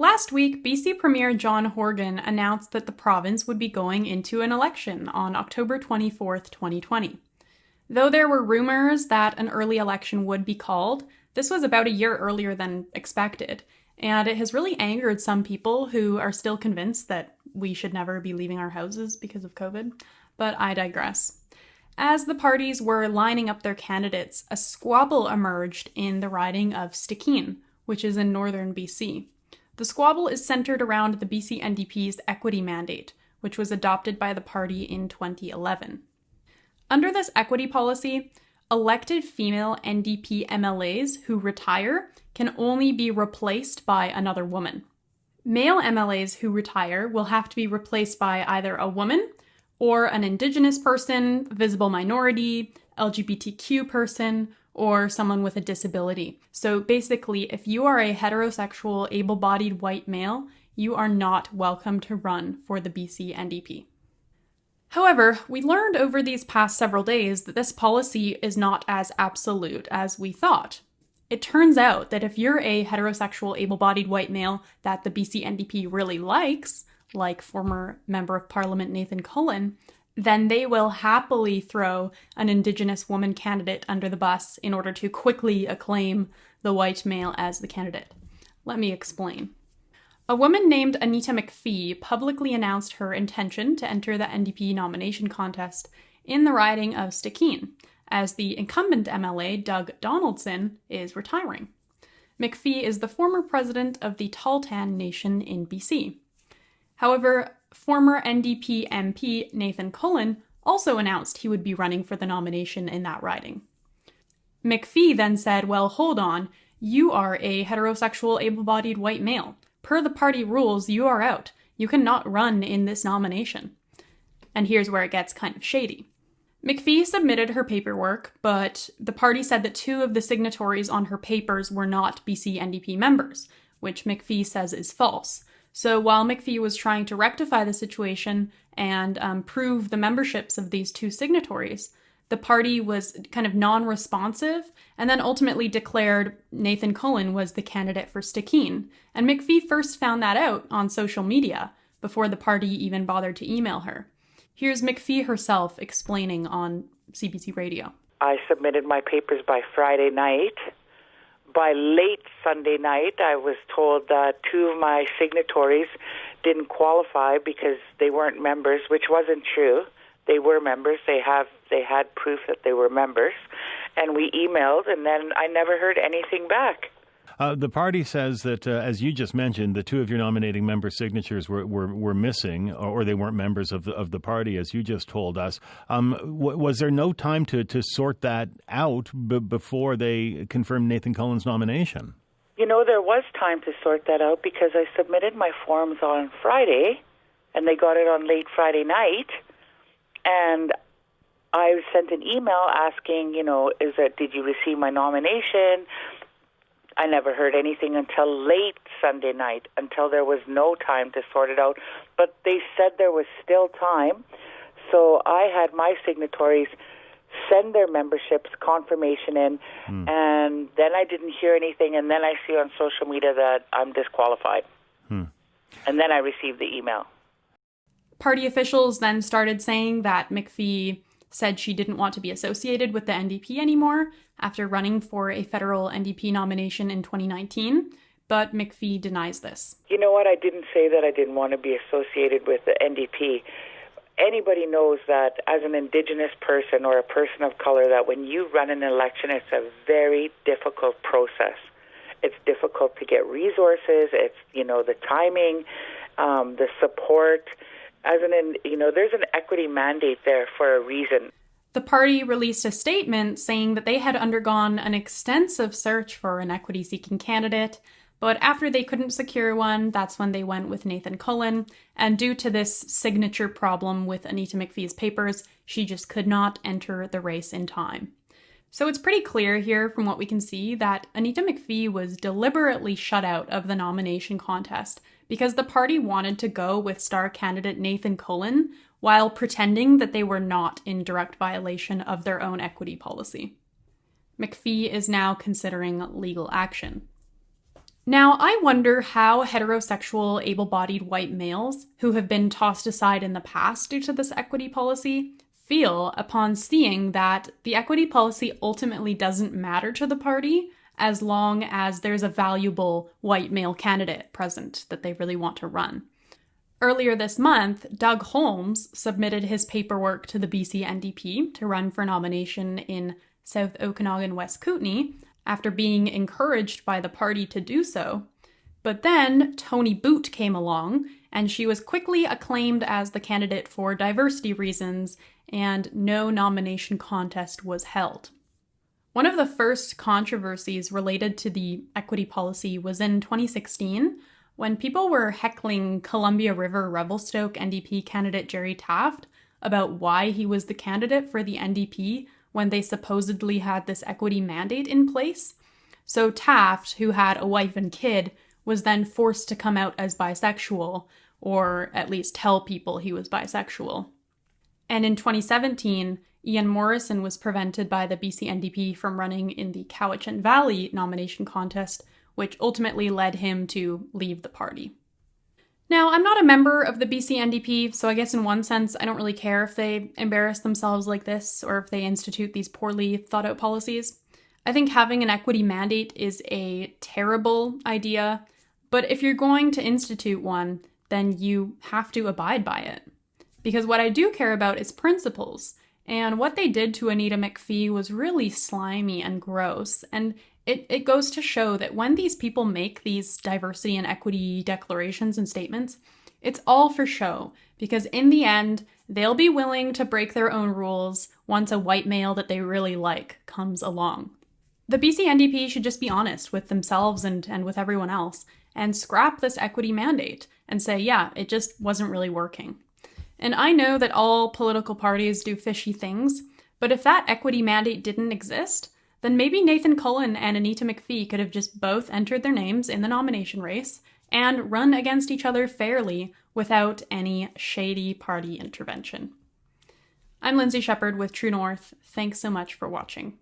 Last week, BC Premier John Horgan announced that the province would be going into an election on October 24th, 2020. Though there were rumors that an early election would be called, this was about a year earlier than expected, and it has really angered some people who are still convinced that we should never be leaving our houses because of COVID. But I digress. As the parties were lining up their candidates, a squabble emerged in the riding of Stikine, which is in northern BC. The squabble is centered around the BC NDP's equity mandate, which was adopted by the party in 2011. Under this equity policy, elected female NDP MLAs who retire can only be replaced by another woman. Male MLAs who retire will have to be replaced by either a woman or an indigenous person, visible minority, LGBTQ person, or someone with a disability. So basically, if you are a heterosexual, able-bodied white male, you are not welcome to run for the BC NDP. However, we learned over these past several days that this policy is not as absolute as we thought. It turns out that if you're a heterosexual, able-bodied white male that the BC NDP really likes, like former Member of Parliament Nathan Cullen, then they will happily throw an Indigenous woman candidate under the bus in order to quickly acclaim the white male as the candidate. Let me explain. A woman named Anita McPhee publicly announced her intention to enter the NDP nomination contest in the riding of Stikine, as the incumbent MLA, Doug Donaldson, is retiring. McPhee is the former president of the Tahltan Nation in BC. However, former NDP MP Nathan Cullen also announced he would be running for the nomination in that riding. McPhee then said, well, hold on, you are a heterosexual, able-bodied white male. Per the party rules, you are out. You cannot run in this nomination. And here's where it gets kind of shady. McPhee submitted her paperwork, but the party said that 2 of the signatories on her papers were not BC NDP members, which McPhee says is false. So while McPhee was trying to rectify the situation and prove the memberships of these 2 signatories, the party was kind of non-responsive and then ultimately declared Nathan Cullen was the candidate for Stikine. And McPhee first found that out on social media before the party even bothered to email her. Here's McPhee herself explaining on CBC Radio. I submitted my papers by Friday night. By late Sunday night, I was told that 2 of my signatories didn't qualify because they weren't members, which wasn't true. They were members. They had proof that they were members. And we emailed, and then I never heard anything back. The party says that, as you just mentioned, the 2 of your nominating member signatures were missing, or they weren't members of the party, as you just told us. Was there no time to sort that out before they confirmed Nathan Cullen's nomination? You know, there was time to sort that out because I submitted my forms on Friday, and they got it on late Friday night, and I sent an email asking, did you receive my nomination? I never heard anything until late Sunday night, until there was no time to sort it out. But they said there was still time. So I had my signatories send their memberships confirmation in, and then I didn't hear anything, and then I see on social media that I'm disqualified. And then I received the email. Party officials then started saying that McPhee said she didn't want to be associated with the NDP anymore after running for a federal NDP nomination in 2019, but McPhee denies this. You know what? I didn't say that I didn't want to be associated with the NDP. Anybody knows that as an Indigenous person or a person of color, that when you run an election, it's a very difficult process. It's difficult to get resources. It's, the timing, the support. There's an equity mandate there for a reason. The party released a statement saying that they had undergone an extensive search for an equity-seeking candidate, but after they couldn't secure one, that's when they went with Nathan Cullen, and due to this signature problem with Anita McPhee's papers, she just could not enter the race in time. So it's pretty clear here from what we can see that Anita McPhee was deliberately shut out of the nomination contest because the party wanted to go with star candidate Nathan Cullen while pretending that they were not in direct violation of their own equity policy. McPhee is now considering legal action. Now, I wonder how heterosexual, able-bodied white males, who have been tossed aside in the past due to this equity policy, feel upon seeing that the equity policy ultimately doesn't matter to the party as long as there's a valuable white male candidate present that they really want to run. Earlier this month, Doug Holmes submitted his paperwork to the BC NDP to run for nomination in South Okanagan West Kootenay after being encouraged by the party to do so. But then Tony Boot came along, and she was quickly acclaimed as the candidate for diversity reasons, and no nomination contest was held. One of the first controversies related to the equity policy was in 2016, when people were heckling Columbia River Revelstoke NDP candidate Jerry Taft about why he was the candidate for the NDP when they supposedly had this equity mandate in place. So Taft, who had a wife and kid, was then forced to come out as bisexual, or at least tell people he was bisexual. And in 2017, Ian Morrison was prevented by the BC NDP from running in the Cowichan Valley nomination contest, which ultimately led him to leave the party. Now, I'm not a member of the BC NDP, so I guess in one sense, I don't really care if they embarrass themselves like this or if they institute these poorly thought out policies. I think having an equity mandate is a terrible idea, but if you're going to institute one, then you have to abide by it. Because what I do care about is principles, and what they did to Anita McPhee was really slimy and gross, and it goes to show that when these people make these diversity and equity declarations and statements, it's all for show, because in the end, they'll be willing to break their own rules once a white male that they really like comes along. The BC NDP should just be honest with themselves and with everyone else and scrap this equity mandate and say, yeah, it just wasn't really working. And I know that all political parties do fishy things, but if that equity mandate didn't exist, then maybe Nathan Cullen and Anita McPhee could have just both entered their names in the nomination race and run against each other fairly without any shady party intervention. I'm Lindsay Shepherd with True North. Thanks so much for watching.